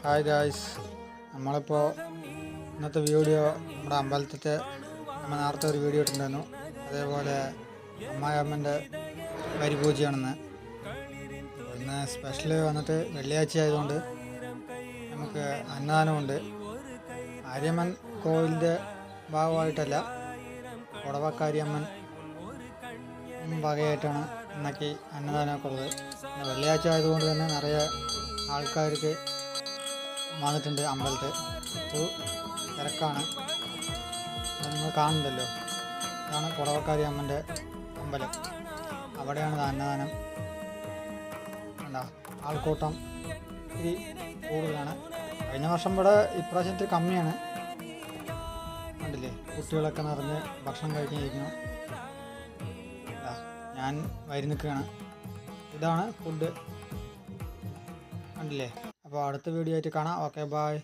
Hi guys, നമ്മളിപ്പോൾ ഇന്നത്തെ video നമ്മുടെ അമ്പലത്തിൻ്റെ നമ്മൾ നേരത്തെ ഒരു വീഡിയോ ഇട്ടിട്ടുണ്ടായിരുന്നു. അതേപോലെ അമ്മായിയമ്മൻ്റെ പരിപൂജയാണെന്ന്. ഇന്ന് സ്പെഷ്യൽ വന്നിട്ട് വെള്ളിയാഴ്ച ആയതുകൊണ്ട് നമുക്ക് അന്നദാനമുണ്ട്. ആര്യമ്മൻ കോവിലിൻ്റെ ഭാഗമായിട്ടല്ല, കൊടവക്കാരിയമ്മൻ വകയായിട്ടാണ് ഇന്നൊക്കെ അന്നദാനമൊക്കെ ഉള്ളത്. പിന്നെ വെള്ളിയാഴ്ച ആയതുകൊണ്ട് തന്നെ നിറയെ ആൾക്കാർക്ക് വന്നിട്ടുണ്ട്. അമ്പലത്തിൽ തിരക്കാണ്, നിങ്ങൾ കാണുന്നുണ്ടല്ലോ. ഇതാണ് കൊടവക്കാരി അമ്മൻ്റെ അമ്പലം. അവിടെയാണ് അന്നദാനം. കണ്ടോ, ആൾക്കൂട്ടം ഇത്തിരി കൂടുതലാണ്. കഴിഞ്ഞ വർഷം ഇവിടെ ഇപ്രാവശ്യത്തിൽ കമ്മിയാണ്. കണ്ടില്ലേ, കുട്ടികളൊക്കെ നിറഞ്ഞ് ഭക്ഷണം കഴിക്കാനിരിക്കുന്നു. ഞാൻ വരി നിൽക്കുകയാണ്. ഇതാണ് ഫുഡ്, കണ്ടില്ലേ. അപ്പോൾ അടുത്ത വീഡിയോ ആയിട്ട് കാണാം. Okay, by.